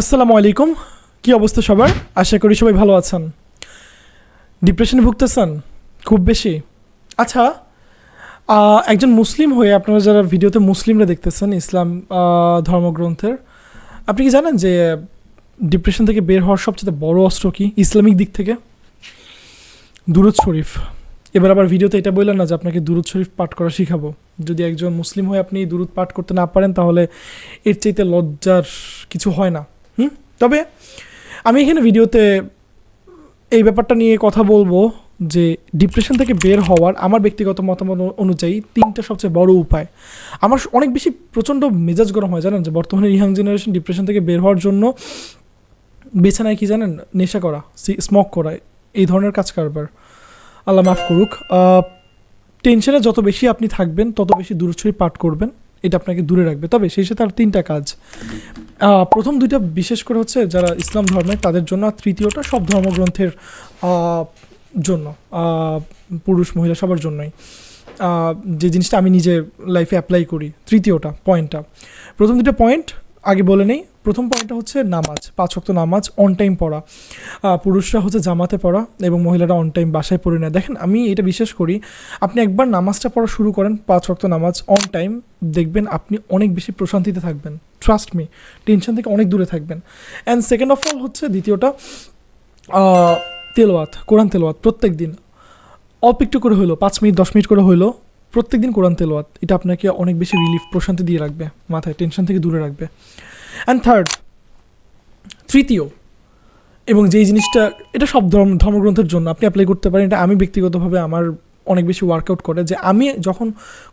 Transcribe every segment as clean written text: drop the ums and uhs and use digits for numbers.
আসসালামু আলাইকুম। কি অবস্থা সবার? আশা করি সবাই ভালো আছেন। ডিপ্রেশনে ভুগতেছেন খুব বেশি? আচ্ছা, একজন মুসলিম হয়ে আপনারা যারা ভিডিওতে মুসলিমরা দেখতেছেন ইসলাম ধর্মগ্রন্থের, আপনি কি জানেন যে ডিপ্রেশন থেকে বের হওয়ার সবচেয়ে বড় অস্ত্র কি ইসলামিক দিক থেকে? দুরুদ শরীফ। এবার আবার ভিডিওতে এটা বললেন না যে আপনাকে দুরুদ শরীফ পাঠ করা শিখাবো। যদি একজন মুসলিম হয়ে আপনি দুরুদ পাঠ করতে না পারেন তাহলে এর চাইতে লজ্জার কিছু হয় না। তবে আমি এখানে ভিডিওতে এই ব্যাপারটা নিয়ে কথা বলবো যে ডিপ্রেশন থেকে বের হওয়ার আমার ব্যক্তিগত মতামত অনুযায়ী তিনটা সবচেয়ে বড় উপায়। আমার অনেক বেশি প্রচণ্ড মেজাজ গরম হয়, জানেন যে বর্তমানে ইয়াং জেনারেশন ডিপ্রেশন থেকে বের হওয়ার জন্য বেছে নেয় কি জানেন? নেশা করা, স্মোক করা, এই ধরনের কাজ কারবার। আল্লাহ মাফ করুক। টেনশনে যত বেশি আপনি থাকবেন তত বেশি দূর ছড়ি পাঠ করবেন, এটা আপনাকে দূরে রাখবে। তবে সেই সাথে আর তিনটা কাজ। প্রথম দুইটা বিশেষ করে হচ্ছে যারা ইসলাম ধর্মের তাদের জন্য, আর তৃতীয়টা সব ধর্মগ্রন্থের জন্য, পুরুষ মহিলা সবার জন্যই, যে জিনিসটা আমি নিজে লাইফে অ্যাপ্লাই করি। তৃতীয়টা পয়েন্টটা, প্রথম দুটো পয়েন্ট আগে বলে নেই। প্রথম পয়েন্টটা হচ্ছে নামাজ, 5 ওয়াক্ত নামাজ অন টাইম পড়া। পুরুষরা হচ্ছে জামাতে পড়া এবং মহিলারা অন টাইম বাসায় পড়ে নেয়। দেখেন, আমি এটা বিশ্বাস করি, আপনি একবার নামাজটা পড়া শুরু করেন, 5 ওয়াক্ত নামাজ অন টাইম, দেখবেন আপনি অনেক বেশি প্রশান্তিতে থাকবেন। ট্রাস্ট মি, টেনশন থেকে অনেক দূরে থাকবেন। অ্যান্ড সেকেন্ড অফ অল হচ্ছে দ্বিতীয়টা, তেলাওয়াত, কোরআন তেলাওয়াত প্রত্যেক দিন, অল্প একটু করে হইলো, 5 মিনিট 10 মিনিট করে হইলো প্রত্যেক দিন কোরআন তেলাওয়াত। এটা আপনাকে অনেক বেশি রিলিফ, প্রশান্তি দিয়ে রাখবে, মাথায় টেনশন থেকে দূরে রাখবে। অ্যান্ড তৃতীয়, এবং যেই জিনিসটা, এটা সব ধর্মগ্রন্থের জন্য আপনি অ্যাপ্লাই করতে পারেন, এটা আমি ব্যক্তিগতভাবে আমার অনেক বেশি ওয়ার্কআউট করে, যে আমি যখন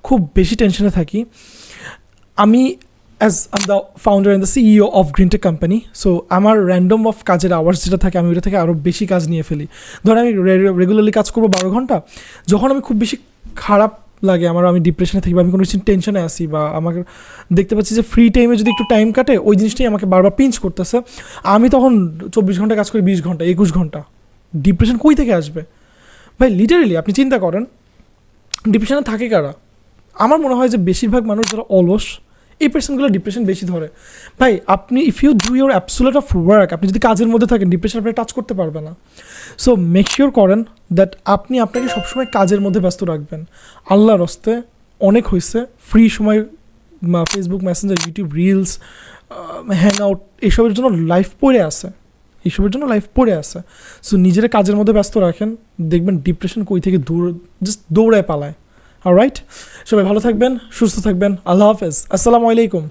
খুব বেশি টেনশনে থাকি, আমি as the founder and the CEO of Greentech company, so আমার র্যান্ডম অফ কাজের আওয়ার্স যেটা থাকে, আমি ওটা থেকে আরও বেশি কাজ নিয়ে ফেলি। ধরেন আমি রেগুলারলি কাজ করবো 12 ঘন্টা। যখন আমি খুব বেশি খারাপ লাগে আমার, আমি ডিপ্রেশনে থাকি বা আমি কোনো কিছু টেনশনে আসি, বা আমাকে দেখতে পাচ্ছি যে ফ্রি টাইমে যদি একটু টাইম কাটে, ওই জিনিসটাই আমাকে বারবার পিঞ্চ করতেছে, আমি তখন 24 ঘন্টা কাজ করি, 20 ঘন্টা 21 ঘন্টা। ডিপ্রেশন কই থেকে আসবে ভাই? লিটারেলি আপনি চিন্তা করেন, ডিপ্রেশনে থাকে কারা? আমার মনে হয় যে বেশিরভাগ মানুষ যারা অলস, এই পার্সনগুলো ডিপ্রেশন বেশি ধরে। ভাই আপনি if you do your absolute of work, আপনি যদি কাজের মধ্যে থাকেন, ডিপ্রেশন আপনি টাচ করতে পারবে না। সো মেক শিওর করেন দ্যাট আপনি আপনাকে সবসময় কাজের মধ্যে ব্যস্ত রাখবেন। আল্লাহর হস্তে অনেক হয়েছে, ফ্রি সময় Facebook Messenger, YouTube reels, hang out, এইসবের জন্য লাইফ পড়ে আছে। সো নিজের কাজের মধ্যে ব্যস্ত রাখেন, দেখবেন ডিপ্রেশন কই থেকে জাস্ট দৌড়ায় পালায়। অলরাইট, সবাই ভালো থাকবেন, সুস্থ থাকবেন। আল্লাহ হাফেজ, আসসালামু আলাইকুম।